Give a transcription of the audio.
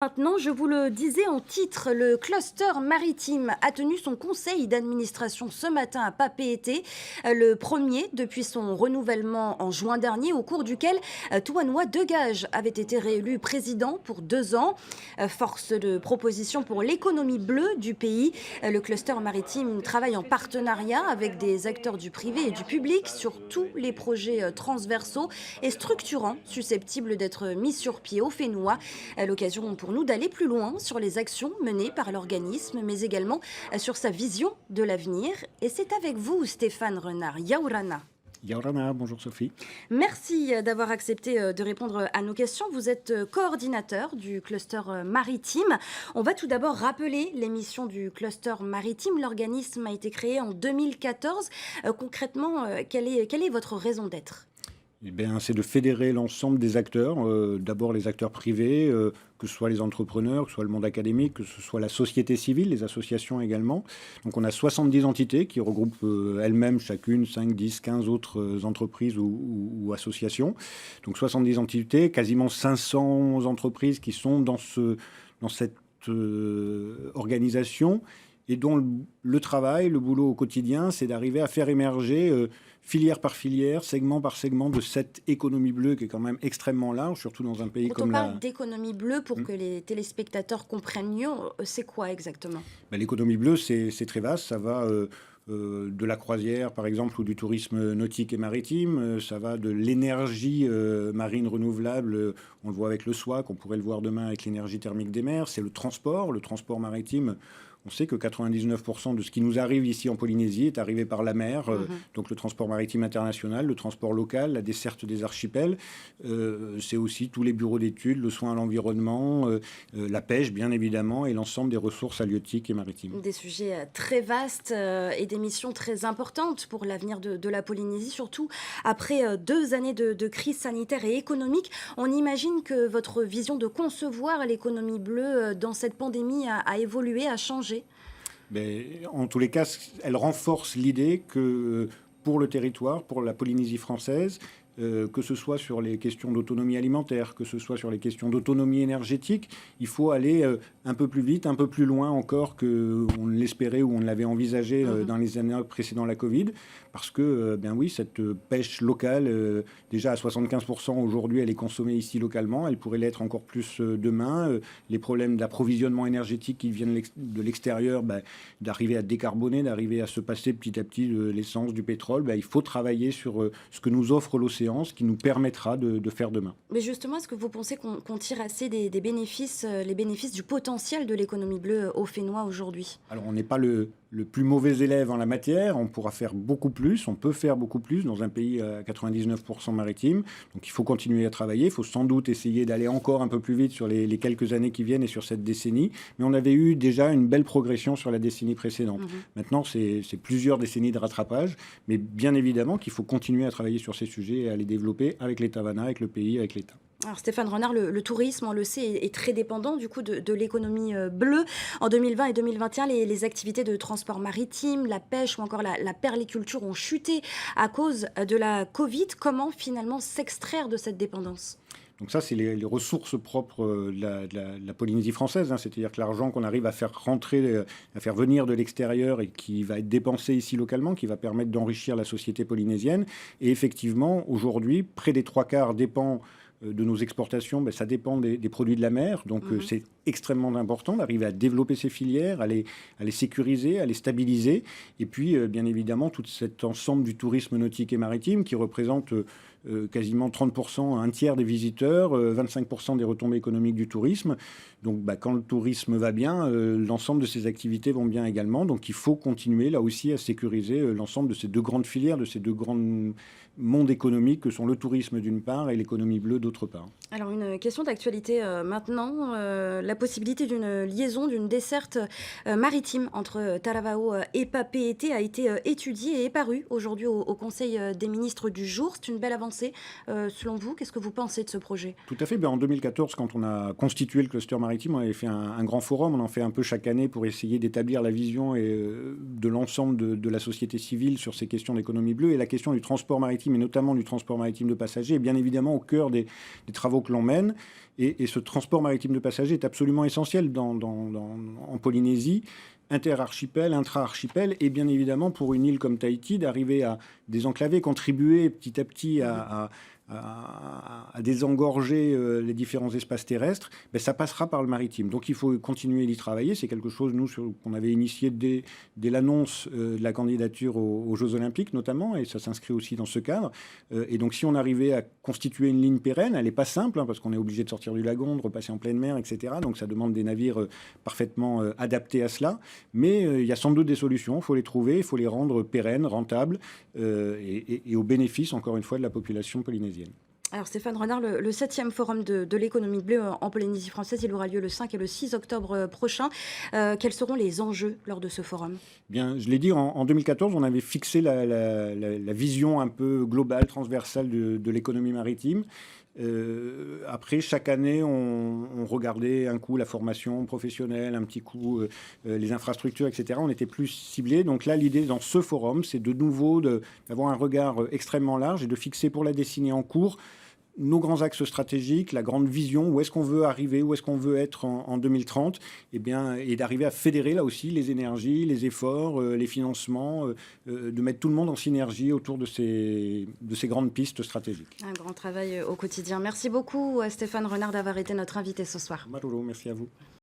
Maintenant, je vous le disais en titre, le cluster maritime a tenu son conseil d'administration ce matin à Papeete, le premier depuis son renouvellement en juin dernier, au cours duquel Touanoua Degage avait été réélu président pour 2 ans. Force de proposition pour l'économie bleue du pays, le cluster maritime travaille en partenariat avec des acteurs du privé et du public sur tous les projets transversaux et structurants susceptibles d'être mis sur pied au Fénois. L'occasion pour nous d'aller plus loin sur les actions menées par l'organisme, mais également sur sa vision de l'avenir. Et c'est avec vous, Stéphane Renard, Yaourana. Yaorana, bonjour Sophie. Merci d'avoir accepté de répondre à nos questions. Vous êtes coordinateur du cluster maritime. On va tout d'abord rappeler les missions du cluster maritime. L'organisme a été créé en 2014. Concrètement, quelle est votre raison d'être? Eh bien, c'est de fédérer l'ensemble des acteurs, d'abord les acteurs privés, que ce soit les entrepreneurs, que ce soit le monde académique, que ce soit la société civile, les associations également. Donc on a 70 entités qui regroupent elles-mêmes chacune 5, 10, 15 autres entreprises ou associations. Donc 70 entités, quasiment 500 entreprises qui sont dans cette organisation et dont le travail, le boulot au quotidien, c'est d'arriver à faire émerger filière par filière, segment par segment de cette économie bleue qui est quand même extrêmement large, surtout dans un pays Quand on comme parle d'économie bleue, pour Hmm. que les téléspectateurs comprennent mieux, c'est quoi exactement? Ben, l'économie bleue, c'est très vaste. Ça va de la croisière, par exemple, ou du tourisme nautique et maritime. Ça va de l'énergie marine renouvelable. On le voit avec le SWAC, on pourrait le voir demain avec l'énergie thermique des mers. C'est le transport maritime. On sait que 99% de ce qui nous arrive ici en Polynésie est arrivé par la mer, donc le transport maritime international, le transport local, la desserte des archipels. C'est aussi tous les bureaux d'études, le soin à l'environnement, la pêche, bien évidemment, et l'ensemble des ressources halieutiques et maritimes. Des sujets très vastes et des missions très importantes pour l'avenir de la Polynésie, surtout après 2 années de crise sanitaire et économique. On imagine que votre vision de concevoir l'économie bleue dans cette pandémie a évolué, a changé. Mais en tous les cas, elle renforce l'idée que pour le territoire, pour la Polynésie française, que ce soit sur les questions d'autonomie alimentaire, que ce soit sur les questions d'autonomie énergétique, il faut aller un peu plus vite, un peu plus loin encore qu'on l'espérait ou on l'avait envisagé dans les années précédant la Covid, parce que, ben oui, cette pêche locale, déjà à 75% aujourd'hui, elle est consommée ici localement, elle pourrait l'être encore plus demain. Les problèmes d'approvisionnement énergétique qui viennent de l'extérieur, ben, d'arriver à décarboner, d'arriver à se passer petit à petit de l'essence, du pétrole, ben, il faut travailler sur ce que nous offre l'océan, ce qui nous permettra de faire demain. Mais justement, est-ce que vous pensez qu'on tire assez des bénéfices, les bénéfices du potentiel de l'économie bleue au Fénois aujourd'hui? Alors, on n'est pas le plus mauvais élève en la matière, on pourra faire beaucoup plus, on peut faire beaucoup plus dans un pays à 99% maritime. Donc il faut continuer à travailler, il faut sans doute essayer d'aller encore un peu plus vite sur les quelques années qui viennent et sur cette décennie. Mais on avait eu déjà une belle progression sur la décennie précédente. Maintenant, c'est plusieurs décennies de rattrapage, mais bien évidemment qu'il faut continuer à travailler sur ces sujets et à les développer avec l'État Vana, avec le pays, avec l'État. Alors Stéphane Renard, le tourisme, on le sait, est très dépendant du coup de l'économie bleue. En 2020 et 2021, les activités de transport maritime, la pêche ou encore la perliculture ont chuté à cause de la Covid. Comment finalement s'extraire de cette dépendance? Donc ça, c'est les ressources propres de la Polynésie française, hein. C'est-à-dire que l'argent qu'on arrive à faire rentrer, à faire venir de l'extérieur et qui va être dépensé ici localement, qui va permettre d'enrichir la société polynésienne. Et effectivement, aujourd'hui, près des 3/4 dépend de nos exportations, ben, ça dépend des produits de la mer. Donc c'est extrêmement important d'arriver à développer ces filières, à les sécuriser, à les stabiliser. Et puis, bien évidemment, tout cet ensemble du tourisme nautique et maritime qui représente quasiment 30%, un tiers des visiteurs, 25% des retombées économiques du tourisme. Donc bah, quand le tourisme va bien, l'ensemble de ces activités vont bien également. Donc il faut continuer là aussi à sécuriser l'ensemble de ces deux grandes filières, de ces deux grands mondes économiques que sont le tourisme d'une part et l'économie bleue d'autre part. Alors une question d'actualité maintenant, la possibilité d'une liaison, d'une desserte maritime entre Taravao et Papeete a été étudiée et est parue aujourd'hui au Conseil des ministres du jour. C'est une belle avancée selon vous. Qu'est-ce que vous pensez de ce projet? Tout à fait. Ben, en 2014, quand on a constitué le cluster maritime, on avait fait un grand forum. On en fait un peu chaque année pour essayer d'établir la vision de l'ensemble de la société civile sur ces questions d'économie bleue. Et la question du transport maritime, et notamment du transport maritime de passagers, est bien évidemment au cœur des travaux que l'on mène. Et ce transport maritime de passagers est absolument essentiel en Polynésie, interarchipel, intra-archipel, et bien évidemment pour une île comme Tahiti, d'arriver à désenclaver, contribuer petit à petit à désengorger les différents espaces terrestres, ben, ça passera par le maritime. Donc il faut continuer d'y travailler. C'est quelque chose, nous, qu'on avait initié dès l'annonce de la candidature aux Jeux Olympiques, notamment, et ça s'inscrit aussi dans ce cadre. Et donc si on arrivait à constituer une ligne pérenne, elle n'est pas simple, parce qu'on est obligé de sortir du lagon, de repasser en pleine mer, etc. Donc ça demande des navires parfaitement adaptés à cela. Mais il y a sans doute des solutions, il faut les trouver, il faut les rendre pérennes, rentables, et au bénéfice, encore une fois, de la population polynésienne. Alors Stéphane Renard, le 7e forum de l'économie bleue en Polynésie française, il aura lieu le 5 et le 6 octobre prochain. Quels seront les enjeux lors de ce forum ? Bien, je l'ai dit, en 2014, on avait fixé la vision un peu globale, transversale de l'économie maritime. Après, chaque année, on regardait un coup la formation professionnelle, un petit coup les infrastructures, etc. On était plus ciblés. Donc là, l'idée dans ce forum, c'est de nouveau d'avoir un regard extrêmement large et de fixer pour la décennie en cours nos grands axes stratégiques, la grande vision, où est-ce qu'on veut arriver, où est-ce qu'on veut être en 2030, et d'arriver à fédérer là aussi les énergies, les efforts, les financements, de mettre tout le monde en synergie autour de ces grandes pistes stratégiques. Un grand travail au quotidien. Merci beaucoup Stéphane Renard d'avoir été notre invité ce soir. Marolo, merci à vous.